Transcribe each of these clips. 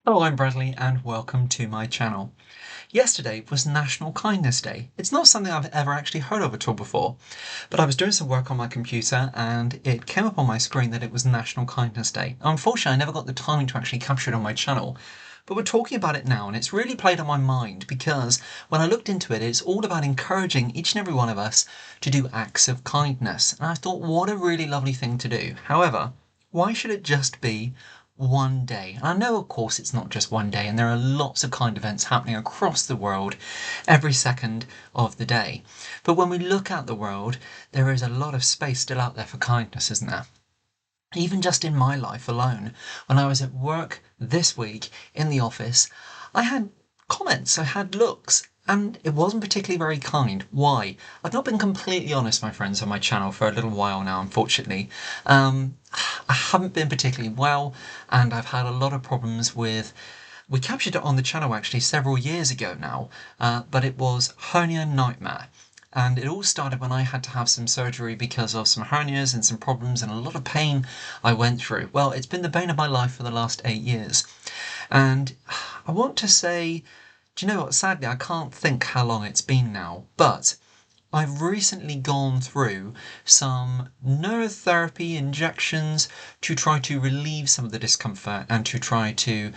Hello, I'm Bradley and welcome to my channel. Yesterday was National Kindness Day. It's not something I've ever actually heard of at all before, but I was doing some work on my computer and it came up on my screen that it was National Kindness Day. Unfortunately, I never got the time to actually capture it on my channel, but we're talking about it now and it's really played on my mind because when I looked into it, it's all about encouraging each and every one of us to do acts of kindness. And I thought, what a really lovely thing to do. However, why should it just be one day? And I know, of course, it's not just one day, and there are lots of kind events happening across the world every second of the day. But when we look at the world, there is a lot of space still out there for kindness, isn't there? Even just in my life alone, when I was at work this week in the office, I had comments, I had looks, and it wasn't particularly very kind. Why? I've not been completely honest, my friends, on my channel for a little while now, unfortunately. I haven't been particularly well, and I've had a lot of problems with. We captured it on the channel actually several years ago now, but it was hernia nightmare. And it all started when I had to have some surgery because of some hernias and some problems and a lot of pain I went through. Well, it's been the bane of my life for the last 8 years. And I want to say, do you know what? Sadly, I can't think how long it's been now, but I've recently gone through some neurotherapy injections to try to relieve some of the discomfort and to try to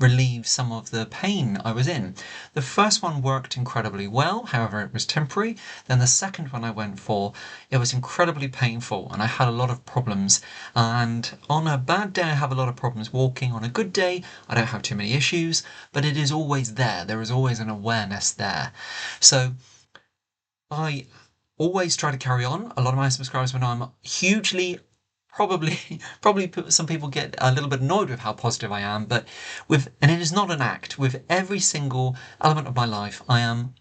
relieve some of the pain I was in. The first one worked incredibly well, however, it was temporary. Then the second one I went for, it was incredibly painful and I had a lot of problems. And on a bad day, I have a lot of problems walking. On a good day, I don't have too many issues, but it is always there. There is always an awareness there. So I always try to carry on. A lot of my subscribers, when I'm hugely, probably some people get a little bit annoyed with how positive I am, but and it is not an act. With every single element of my life, I am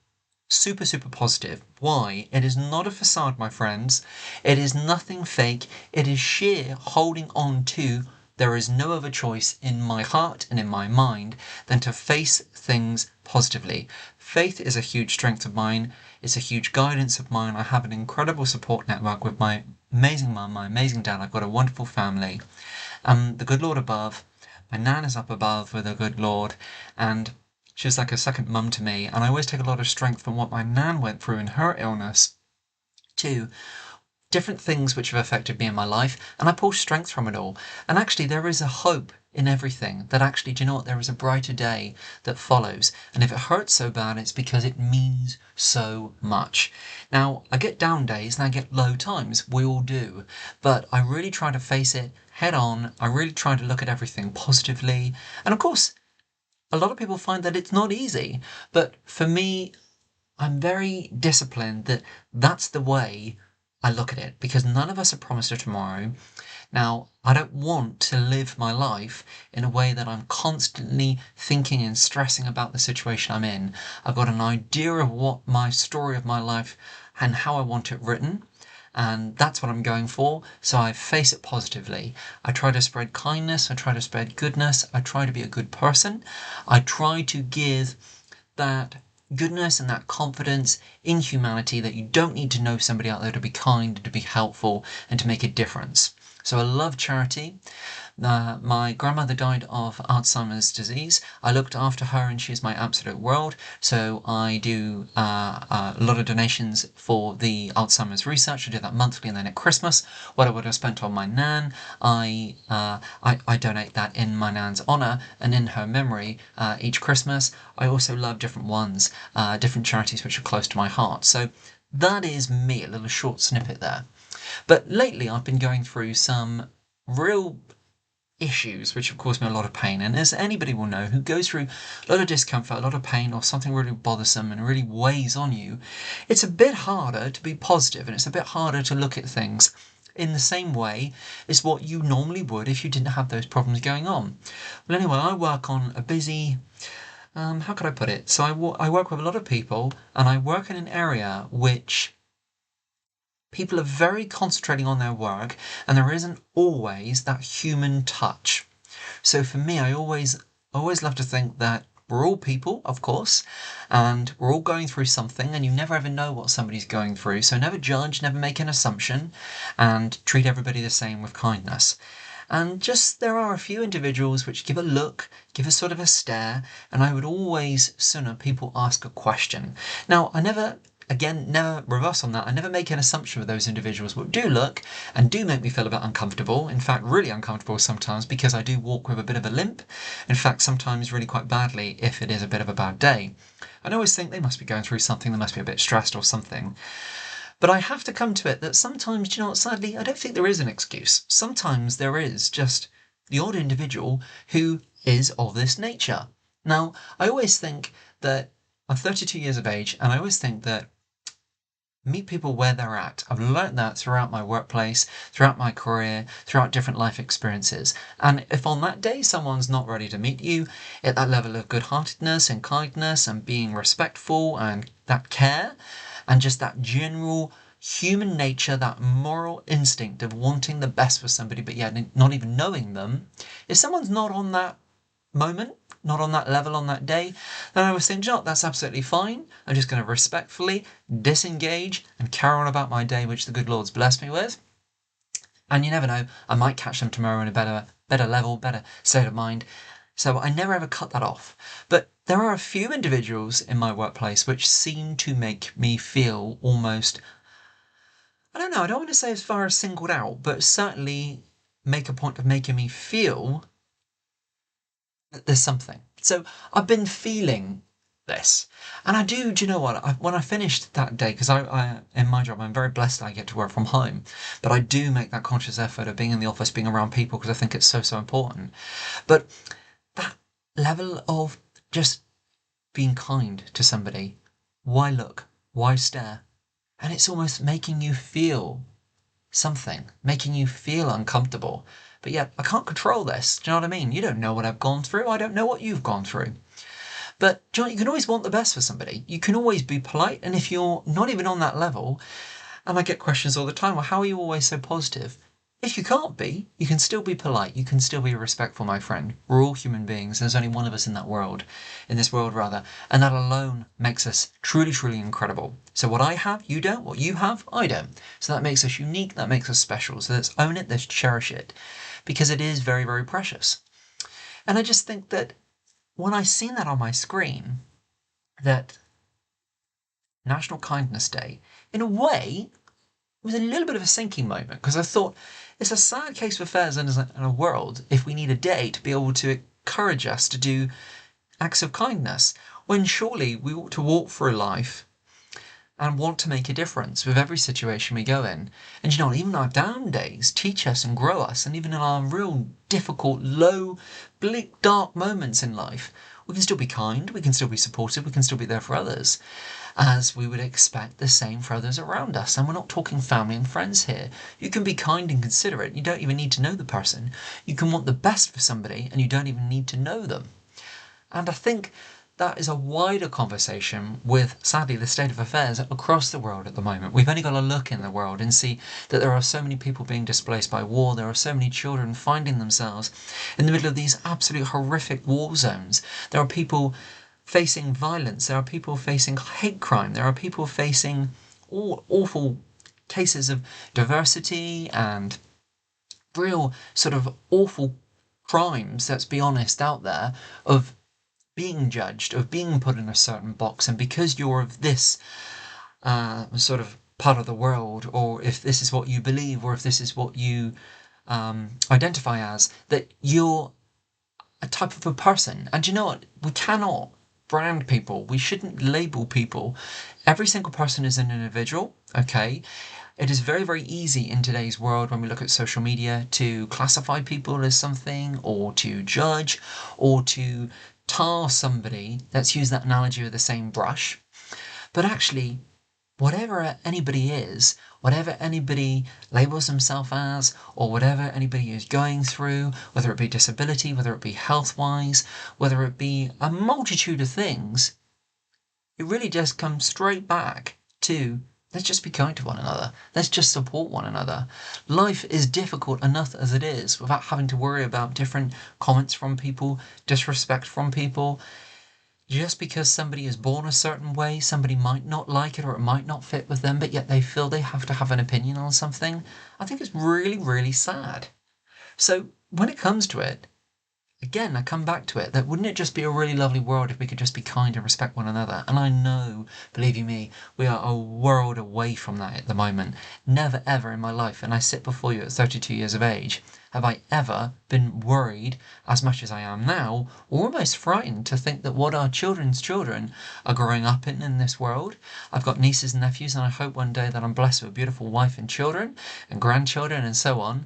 super, super positive. Why? It is not a facade, my friends. It is nothing fake. It is sheer holding on to. There is no other choice in my heart and in my mind than to face things positively. Faith is a huge strength of mine. It's a huge guidance of mine. I have an incredible support network with my amazing mum, my amazing dad. I've got a wonderful family. The good Lord above. My nan is up above with the good Lord. And she's like a second mum to me. And I always take a lot of strength from what my nan went through in her illness to different things which have affected me in my life, and I pull strength from it all. And actually, there is a hope in everything that actually, do you know what? There is a brighter day that follows. And if it hurts so bad, it's because it means so much. Now, I get down days and I get low times. We all do. But I really try to face it head on. I really try to look at everything positively. And of course, a lot of people find that it's not easy. But for me, I'm very disciplined that that's the way I look at it, because none of us are promised a tomorrow. Now, I don't want to live my life in a way that I'm constantly thinking and stressing about the situation I'm in. I've got an idea of what my story of my life and how I want it written, and that's what I'm going for. So I face it positively. I try to spread kindness, I try to spread goodness, I try to be a good person. I try to give that goodness and that confidence in humanity that you don't need to know somebody out there to be kind, to be helpful, and to make a difference. So I love charity. My grandmother died of Alzheimer's disease. I looked after her and she's my absolute world. So I do a lot of donations for the Alzheimer's research. I do that monthly, and then at Christmas, what I would have spent on my nan, I donate that in my nan's honour and in her memory each Christmas. I also love different ones, different charities which are close to my heart. So that is me, a little short snippet there. But lately I've been going through some real issues which have caused me a lot of pain, and as anybody will know who goes through a lot of discomfort, a lot of pain, or something really bothersome and really weighs on you, it's a bit harder to be positive and it's a bit harder to look at things in the same way as what you normally would if you didn't have those problems going on. Well, anyway, I work on a busy, how could I put it? So I work with a lot of people, and I work in an area which people are very concentrating on their work, and there isn't always that human touch. So for me, I always love to think that we're all people, of course, and we're all going through something, and you never ever know what somebody's going through. So never judge, never make an assumption, and treat everybody the same with kindness. And just there are a few individuals which give a look, give a sort of a stare, and I would always sooner people ask a question. Now, I never reverse on that. I never make an assumption with those individuals, but do look and do make me feel a bit uncomfortable. In fact, really uncomfortable sometimes, because I do walk with a bit of a limp. In fact, sometimes really quite badly if it is a bit of a bad day. I always think they must be going through something, they must be a bit stressed or something. But I have to come to it that sometimes, sadly, I don't think there is an excuse. Sometimes there is just the odd individual who is of this nature. Now, I always think that I'm 32 years of age, and I always think that meet people where they're at. I've learnt that throughout my workplace, throughout my career, throughout different life experiences. And if on that day someone's not ready to meet you at that level of good-heartedness and kindness and being respectful and that care and just that general human nature, that moral instinct of wanting the best for somebody but yet not even knowing them, if someone's not on that moment, not on that level on that day, then I was thinking, that's absolutely fine. I'm just going to respectfully disengage and carry on about my day, which the good Lord's blessed me with. And you never know, I might catch them tomorrow in a better level, better state of mind. So I never ever cut that off. But there are a few individuals in my workplace which seem to make me feel almost, I don't know, I don't want to say as far as singled out, but certainly make a point of making me feel there's something. So I've been feeling this, and I do you know what? When I finished that day, because I in my job I'm very blessed that I get to work from home, but I do make that conscious effort of being in the office, being around people, because I think it's so important. But that level of just being kind to somebody, why look, why stare, and it's almost making you feel something, making you feel uncomfortable. But yet, I can't control this. Do you know what I mean? You don't know what I've gone through. I don't know what you've gone through. But do you know, you can always want the best for somebody. You can always be polite. And if you're not even on that level, and I get questions all the time, well, how are you always so positive? If you can't be, you can still be polite. You can still be respectful, my friend. We're all human beings. There's only one of us in this world rather. And that alone makes us truly, truly incredible. So what I have, you don't. What you have, I don't. So that makes us unique. That makes us special. So let's own it. Let's cherish it. Because it is very, very precious. And I just think that when I seen that on my screen, that National Kindness Day, in a way, was a little bit of a sinking moment, because I thought it's a sad case of affairs in a world if we need a day to be able to encourage us to do acts of kindness, when surely we ought to walk through life and want to make a difference with every situation we go in. And even our down days teach us and grow us, and even in our real difficult, low, bleak, dark moments in life, we can still be kind, we can still be supportive, we can still be there for others, as we would expect the same for others around us. And we're not talking family and friends here. You can be kind and considerate. You don't even need to know the person. You can want the best for somebody, and you don't even need to know them. And I think that is a wider conversation with, sadly, the state of affairs across the world at the moment. We've only got to look in the world and see that there are so many people being displaced by war. There are so many children finding themselves in the middle of these absolute horrific war zones. There are people facing violence. There are people facing hate crime. There are people facing all awful cases of diversity and real sort of awful crimes, let's be honest, out there, of being judged, of being put in a certain box, and because you're of this sort of part of the world, or if this is what you believe, or if this is what you identify as, that you're a type of a person. And you know what? We cannot brand people. We shouldn't label people. Every single person is an individual, okay? It is very, very easy in today's world, when we look at social media, to classify people as something, or to judge, or to tar somebody. Let's use that analogy with the same brush. But actually, whatever anybody is, whatever anybody labels themselves as, or whatever anybody is going through, whether it be disability, whether it be health-wise, whether it be a multitude of things, it really just comes straight back to, let's just be kind to one another. Let's just support one another. Life is difficult enough as it is, without having to worry about different comments from people, disrespect from people. Just because somebody is born a certain way, somebody might not like it, or it might not fit with them, but yet they feel they have to have an opinion on something. I think it's really, really sad. So when it comes to it, again, I come back to it, that wouldn't it just be a really lovely world if we could just be kind and respect one another? And I know, believe you me, we are a world away from that at the moment. Never ever in my life, and I sit before you at 32 years of age, have I ever been worried as much as I am now, or almost frightened to think that what our children's children are growing up in this world. I've got nieces and nephews, and I hope one day that I'm blessed with a beautiful wife and children and grandchildren and so on.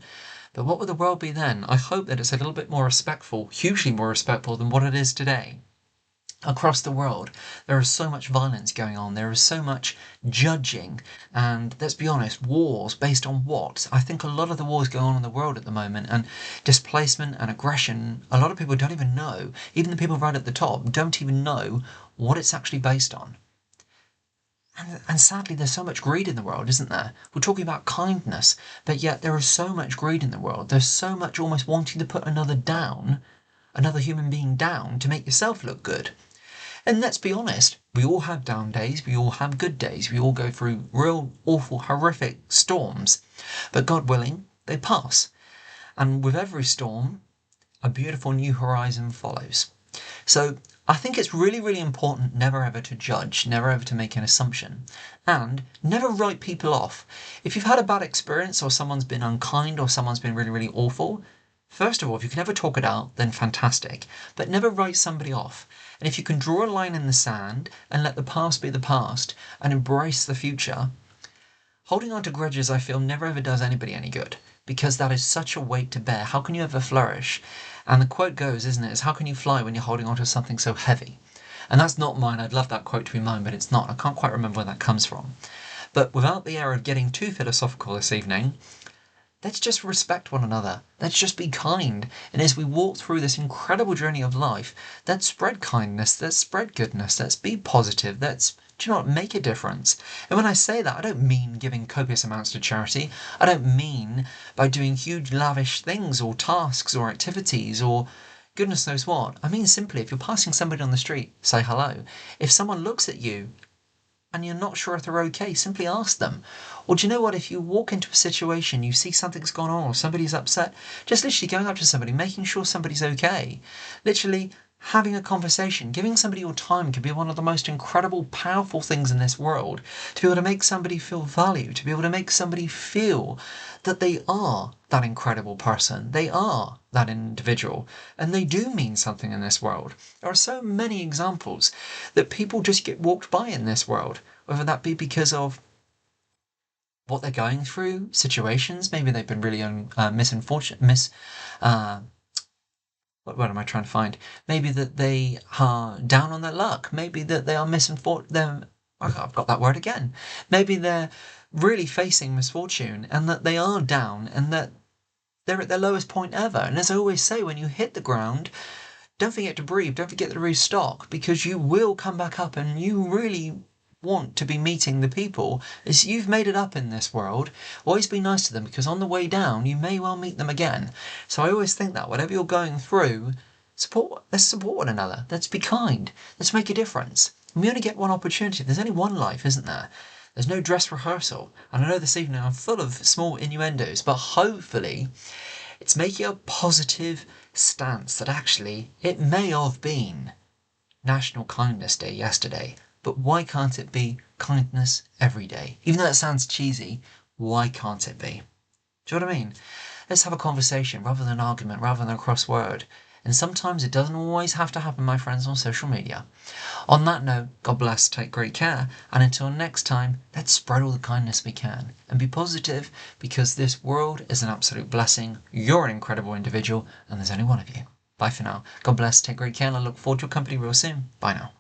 But what would the world be then? I hope that it's a little bit more respectful, hugely more respectful than what it is today. Across the world, there is so much violence going on, there is so much judging, and let's be honest, wars based on what? I think a lot of the wars going on in the world at the moment, and displacement and aggression, a lot of people don't even know, even the people right at the top, don't even know what it's actually based on. And sadly, there's so much greed in the world, isn't there? We're talking about kindness, but yet there is so much greed in the world. There's so much almost wanting to put another down, another human being down, to make yourself look good. And let's be honest, we all have down days, we all have good days, we all go through real, awful, horrific storms. But God willing, they pass. And with every storm, a beautiful new horizon follows. So I think it's really, really important never ever to judge, never ever to make an assumption, and never write people off. If you've had a bad experience, or someone's been unkind, or someone's been really, really awful, first of all, if you can ever talk it out, then fantastic, but never write somebody off. And if you can draw a line in the sand and let the past be the past and embrace the future, holding on to grudges, I feel, never ever does anybody any good, because that is such a weight to bear. How can you ever flourish? And the quote goes, isn't it, is how can you fly when you're holding on to something so heavy? And that's not mine. I'd love that quote to be mine, but it's not. I can't quite remember where that comes from. But without the air of getting too philosophical this evening, let's just respect one another. Let's just be kind. And as we walk through this incredible journey of life, let's spread kindness, let's spread goodness, let's be positive, let's, do you know what, make a difference. And when I say that, I don't mean giving copious amounts to charity. I don't mean by doing huge lavish things or tasks or activities or goodness knows what. I mean simply, if you're passing somebody on the street, say hello. If someone looks at you and you're not sure if they're okay, simply ask them. Or do you know what, if you walk into a situation, you see something's gone on or somebody's upset, just literally going up to somebody, making sure somebody's okay. Literally having a conversation, giving somebody your time can be one of the most incredible, powerful things in this world. To be able to make somebody feel valued, to be able to make somebody feel that they are that incredible person, they are that individual, and they do mean something in this world. There are so many examples that people just get walked by in this world, whether that be because of what they're going through, situations, maybe they've been really what am I trying to find? Maybe that they are down on their luck. Maybe that they are I've got that word again. Maybe they're really facing misfortune and that they are down and that they're at their lowest point ever. And as I always say, when you hit the ground, don't forget to breathe. Don't forget to restock, because you will come back up and you really want to be meeting the people as you've made it up in this world. Always be nice to them, because on the way down you may well meet them again. So I always think that whatever you're going through, let's support one another. Let's be kind. Let's make a difference. And we only get one opportunity. There's only one life, isn't there? There's no dress rehearsal. And I know this evening I'm full of small innuendos, but hopefully it's making a positive stance that actually it may have been National Kindness Day yesterday, but why can't it be kindness every day? Even though that sounds cheesy, why can't it be? Do you know what I mean? Let's have a conversation rather than an argument, rather than a crossword. And sometimes it doesn't always have to happen, my friends, on social media. On that note, God bless, take great care, and until next time, let's spread all the kindness we can and be positive, because this world is an absolute blessing. You're an incredible individual, and there's only one of you. Bye for now. God bless, take great care, and I look forward to your company real soon. Bye now.